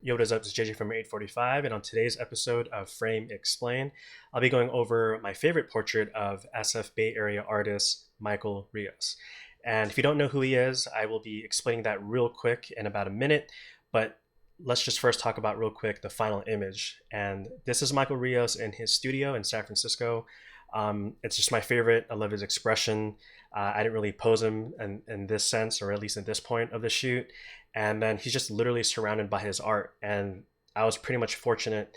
Yo, what is up? It's JJ from 845, and on today's episode of Frame Explain, I'll be going over my favorite portrait of SF Bay Area artist Michael Rios. And if you don't know who he is, I will be explaining that real quick in about a minute, but let's just first talk about real quick the final image. And this is Michael Rios in his studio in San Francisco. It's just my favorite. I love his expression. I didn't really pose him in this sense, or at least at this point of the shoot. And then he's just literally surrounded by his art. And I was pretty much fortunate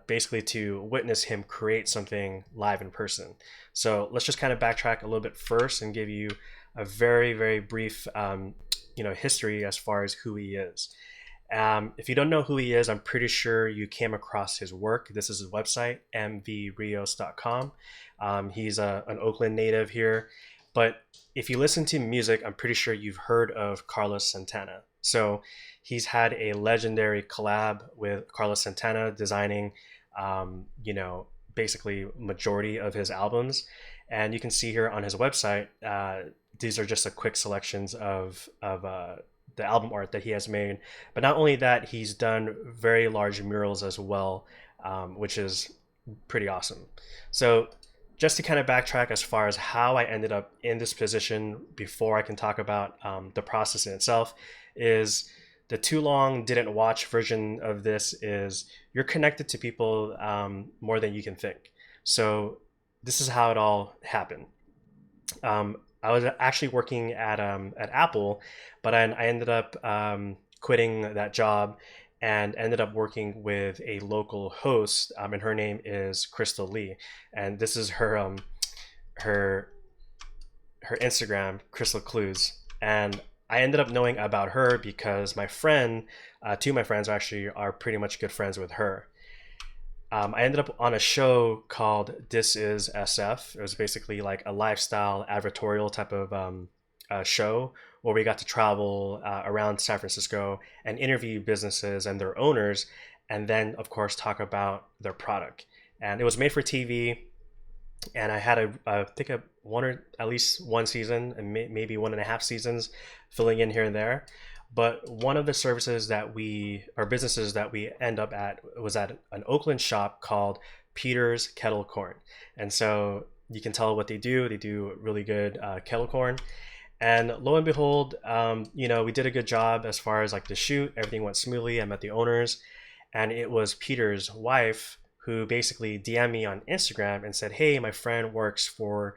basically to witness him create something live in person. So let's just kind of backtrack a little bit first and give you a very, very brief history as far as who he is. If you don't know who he is, I'm pretty sure you came across his work. This is his website, mvrios.com. He's an Oakland native here. But if you listen to music, I'm pretty sure you've heard of Carlos Santana. So he's had a legendary collab with Carlos Santana designing, basically majority of his albums. And you can see here on his website, these are just a quick selections of the album art that he has made. But not only that, he's done very large murals as well, which is pretty awesome. So just to kind of backtrack as far as how I ended up in this position before I can talk about the process in itself, is the too long didn't watch version of this is you're connected to people more than you can think. So this is how it all happened. I was actually working at Apple, but I ended up quitting that job and ended up working with a local host, and her name is Crystal Lee, and this is her Instagram, Crystal Clues, and I ended up knowing about her because my friend, two of my friends actually are pretty much good friends with her. I ended up on a show called This Is SF. It was basically like a lifestyle advertorial type of show where we got to travel around San Francisco and interview businesses and their owners, and then of course talk about their product. And it was made for TV, and I had I think one or at least one season and maybe 1.5 seasons filling in here and there. But one of the services that or businesses that we end up at was at an Oakland shop called Peter's Kettle Corn. And so you can tell what they do. They do really good kettle corn. And lo and behold, we did a good job as far as like the shoot. Everything went smoothly. I met the owners, and it was Peter's wife who basically DM'd me on Instagram and said, "Hey, my friend works for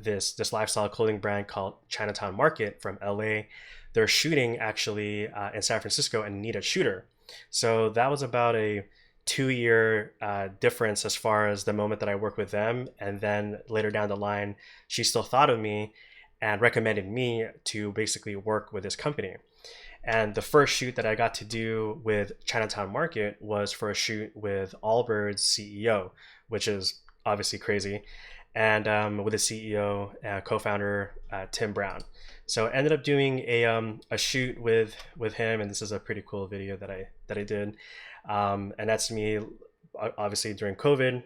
this lifestyle clothing brand called Chinatown Market from LA. They're shooting actually in San Francisco and need a shooter." So that was about a 2-year difference as far as the moment that I worked with them, and then later down the line, she still thought of me and recommended me to basically work with this company. And the first shoot that I got to do with Chinatown Market was for a shoot with Allbirds CEO, which is obviously crazy, and with the CEO, co-founder Tim Brown. So I ended up doing a shoot with him, and this is a pretty cool video that I did, and that's me, obviously during COVID,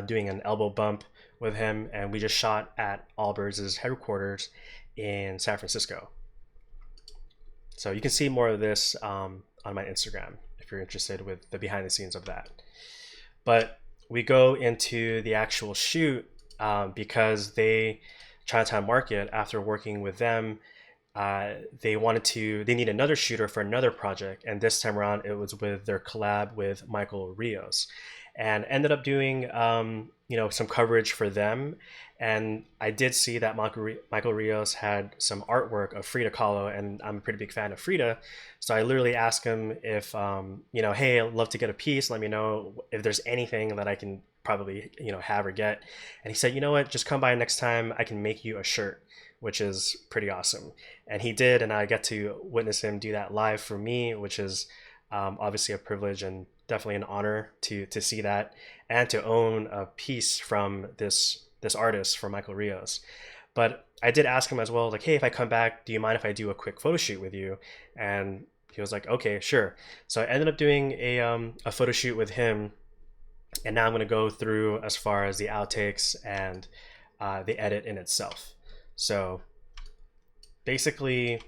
doing an elbow bump with him, and we just shot at Allbirds' headquarters in San Francisco. So you can see more of this on my Instagram if you're interested with the behind the scenes of that. But we go into the actual shoot because Chinatown Market, after working with them, they need another shooter for another project, and this time around it was with their collab with Michael Rios, and ended up doing some coverage for them. And I did see that Michael Rios had some artwork of Frida Kahlo, and I'm a pretty big fan of Frida, so I literally asked him if hey, I'd love to get a piece, let me know if there's anything that I can probably have or get. And he said, you know what, just come by next time, I can make you a shirt, which is pretty awesome. And he did, and I get to witness him do that live for me, which is obviously a privilege and definitely an honor to see that and to own a piece from this artist, from Michael Rios. But I did ask him as well, like, hey, if I come back, do you mind if I do a quick photo shoot with you? And he was like, okay, sure. So I ended up doing a photo shoot with him, and now I'm going to go through as far as the outtakes and the edit in itself. So basically,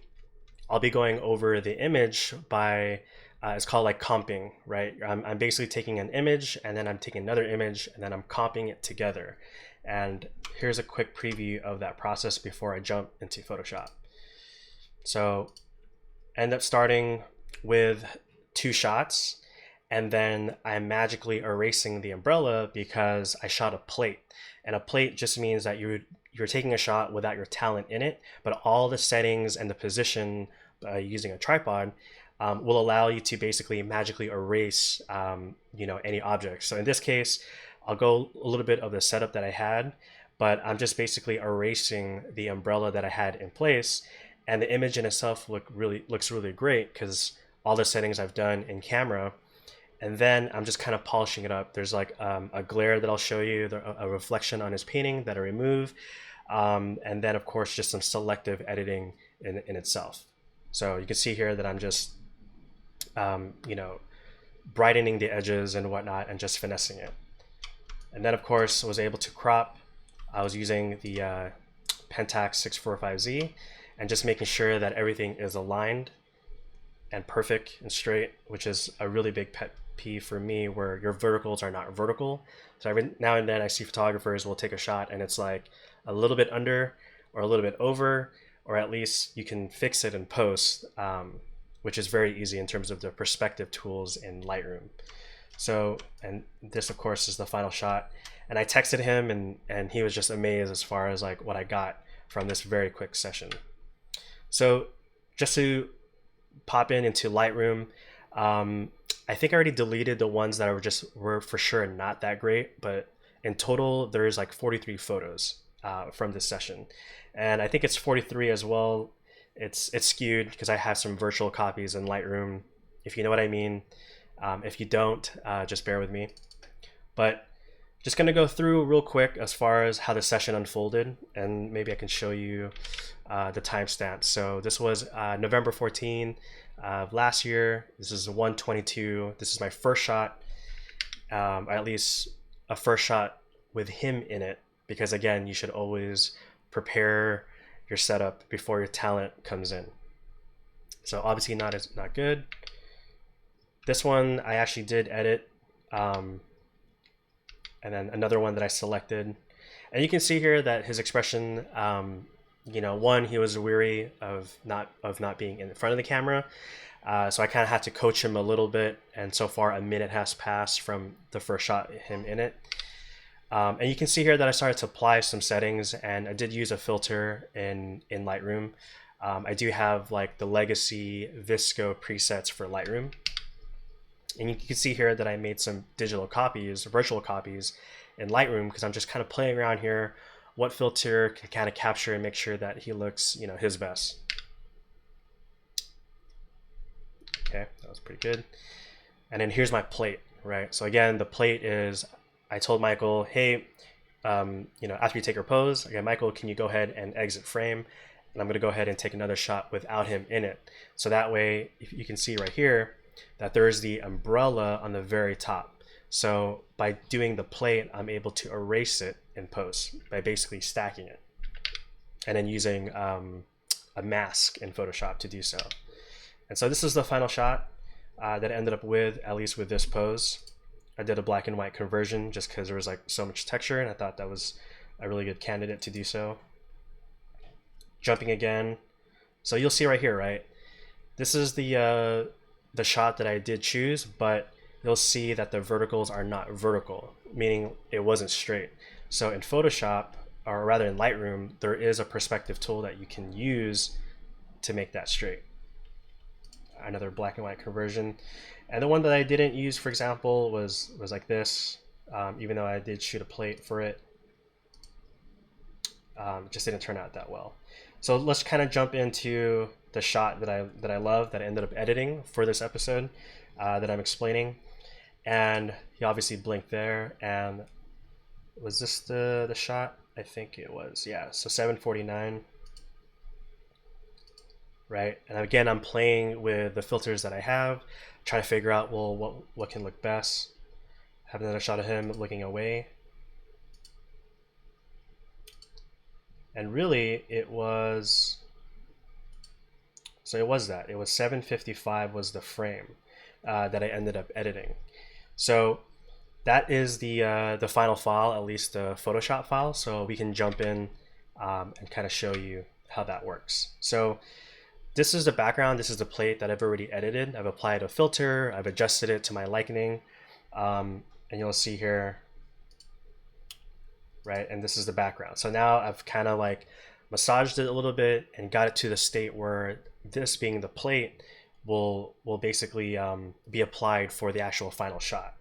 I'll be going over the image by It's called like comping, right? I'm basically taking an image and then I'm taking another image and then I'm comping it together. And here's a quick preview of that process before I jump into Photoshop. So I end up starting with 2 shots, and then I'm magically erasing the umbrella because I shot a plate. And a plate just means that you're taking a shot without your talent in it, but all the settings and the position using a tripod will allow you to basically magically erase any object. So in this case, I'll go a little bit of the setup that I had, but I'm just basically erasing the umbrella that I had in place, and the image in itself looks really great because all the settings I've done in camera. And then I'm just kind of polishing it up. There's like a glare that I'll show you, a reflection on his painting that I remove, and then of course just some selective editing in itself. So you can see here that I'm just brightening the edges and whatnot and just finessing it. And then of course I was able to crop. I was using the Pentax 645Z and just making sure that everything is aligned and perfect and straight, which is a really big pet peeve for me, where your verticals are not vertical. So every now and then I see photographers will take a shot and it's like a little bit under or a little bit over, or at least you can fix it in post, which is very easy in terms of the perspective tools in Lightroom. So, and this of course is the final shot. And I texted him and he was just amazed as far as like what I got from this very quick session. So just to pop into Lightroom, I think I already deleted the ones that were for sure not that great, but in total there's like 43 photos from this session, and I think it's 43 as well. It's skewed because I have some virtual copies in Lightroom, if you know what I mean. If you don't, just bear with me. But just gonna go through real quick as far as how the session unfolded, and maybe I can show you the timestamp. So this was November 14 of last year. This is 1:22. This is my first shot, at least a first shot with him in it, because again, you should always prepare your setup before your talent comes in. So obviously not good. This one I actually did edit, and then another one that I selected, and you can see here that his expression, one, he was weary of not being in front of the camera, so I kind of had to coach him a little bit, and so far a minute has passed from the first shot him in it. And you can see here that I started to apply some settings, and I did use a filter in Lightroom. I do have like the legacy Visco presets for Lightroom, and you can see here that I made some digital copies, virtual copies in Lightroom, because I'm just kind of playing around here what filter can kind of capture and make sure that he looks, his best. Okay, that was pretty good. And then here's my plate, right? So again, the plate is, I told Michael, hey, after you take your pose, again, Michael, can you go ahead and exit frame? And I'm gonna go ahead and take another shot without him in it. So that way, if you can see right here, that there's the umbrella on the very top. So by doing the plate, I'm able to erase it in post by basically stacking it and then using a mask in Photoshop to do so. And so this is the final shot that I ended up with, at least with this pose. I did a black and white conversion just because there was like so much texture, and I thought that was a really good candidate to do so. Jumping again. So you'll see right here, right? This is the shot that I did choose, but you'll see that the verticals are not vertical, meaning it wasn't straight. So in Photoshop, or rather in Lightroom, there is a perspective tool that you can use to make that straight. Another black and white conversion. And the one that I didn't use, for example, was like this, even though I did shoot a plate for it. It just didn't turn out that well. So let's kind of jump into the shot that I love, that I ended up editing for this episode, that I'm explaining. And he obviously blinked there. And was this the shot? I think it was, yeah. So 7:49, right? And again, I'm playing with the filters that I have, trying to figure out, well, what can look best. Have another shot of him looking away. And really, it was 7:55 was the frame. that I ended up editing. So that is the final file, at least the Photoshop file. So we can jump in and kind of show you how that works. So this is the background. This is the plate that I've already edited. I've applied a filter. I've adjusted it to my liking. And you'll see here, right? And this is the background. So now I've kind of like massaged it a little bit and got it to the state where this being the plate will basically be applied for the actual final shot.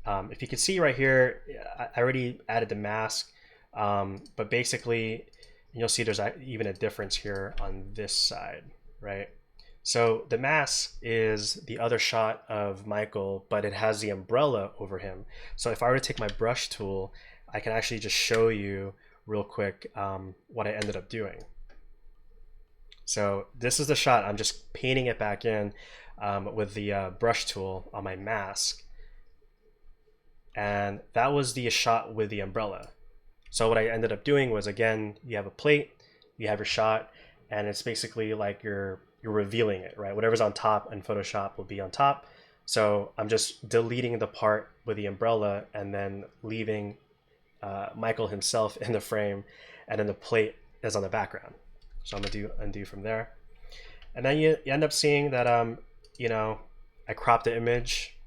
If you can see right here, I already added the mask, but basically you'll see there's even a difference here on this side, right? So the mask is the other shot of Michael, but it has the umbrella over him. So if I were to take my brush tool, I can actually just show you real quick what I ended up doing. So this is the shot. I'm just painting it back in with the brush tool on my mask. And that was the shot with the umbrella. So what I ended up doing was, again, you have a plate, you have your shot, and it's basically like you're revealing it, right? Whatever's on top in Photoshop will be on top. So I'm just deleting the part with the umbrella and then leaving Michael himself in the frame, and then the plate is on the background. So I'm gonna undo from there. And then you end up seeing that, you know, I cropped the image.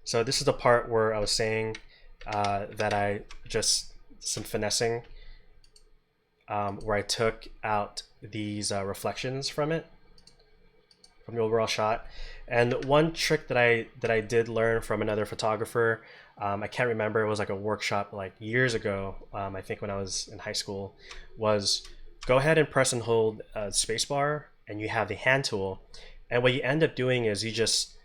So this is the part where I was saying that I just some finessing, where I took out these reflections from it, from the overall shot. And one trick that I did learn from another photographer, I can't remember, it was like a workshop like years ago, I think when I was in high school, was go ahead and press and hold spacebar, and you have the hand tool. And what you end up doing is you just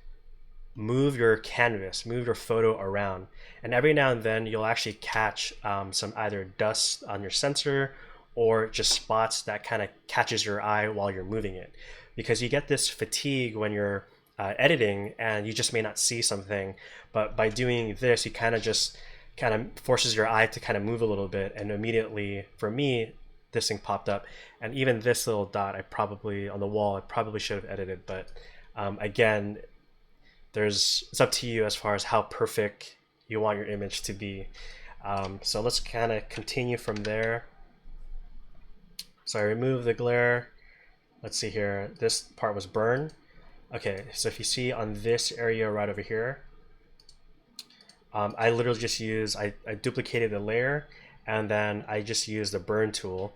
move your canvas, move your photo around. And every now and then you'll actually catch some either dust on your sensor or just spots that kind of catches your eye while you're moving it. Because you get this fatigue when you're editing and you just may not see something. But by doing this, you kind of forces your eye to kind of move a little bit. And immediately, for me, this thing popped up. And even this little dot, on the wall, I probably should have edited. But again, it's up to you as far as how perfect you want your image to be. So let's kind of continue from there. So I remove the glare. Let's see here. This part was burned. Okay, so if you see on this area right over here, I literally just I duplicated the layer, and then I just used the burn tool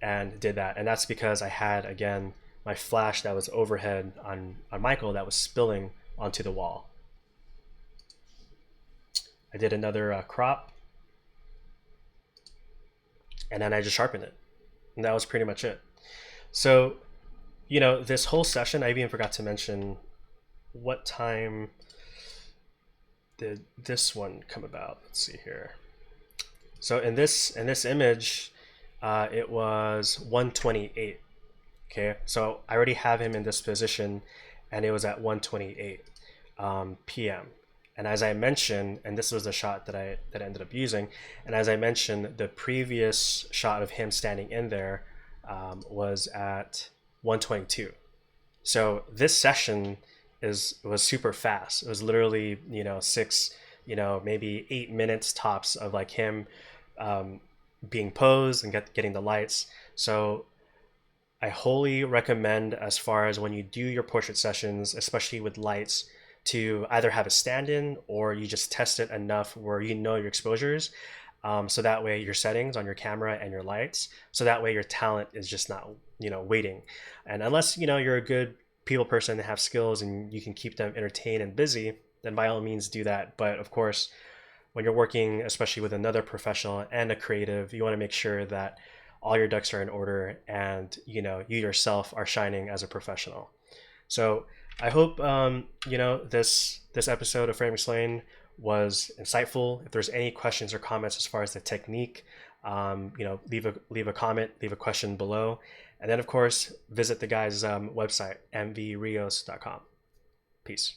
and did that. And that's because I had, again, my flash that was overhead on Michael that was spilling onto the wall. I did another crop, and then I just sharpened it. And that was pretty much it. So, you know, this whole session, I even forgot to mention what time did this one come about. Let's see here. So in this image, it was 1:28. Okay, so I already have him in this position, and it was at 1:28 p.m. And as I mentioned, and this was the shot that I ended up using, and as I mentioned, the previous shot of him standing in there was at 1:22. So this session was super fast. It was literally, you know, maybe 8 minutes tops of like him being posed and getting the lights. So I wholly recommend, as far as when you do your portrait sessions, especially with lights, to either have a stand-in or you just test it enough where you know your exposures, so that way your settings on your camera and your lights, so that way your talent is just not, you know, waiting. And unless, you know, you're a good people person that have skills and you can keep them entertained and busy, then by all means do that. But of course, when you're working, especially with another professional and a creative, you want to make sure that all your ducks are in order and, you know, you yourself are shining as a professional. So I hope you know, this episode of Frame Explained was insightful. If there's any questions or comments as far as the technique, you know, leave a comment, leave a question below, and then of course visit the guy's website, mvrios.com. Peace.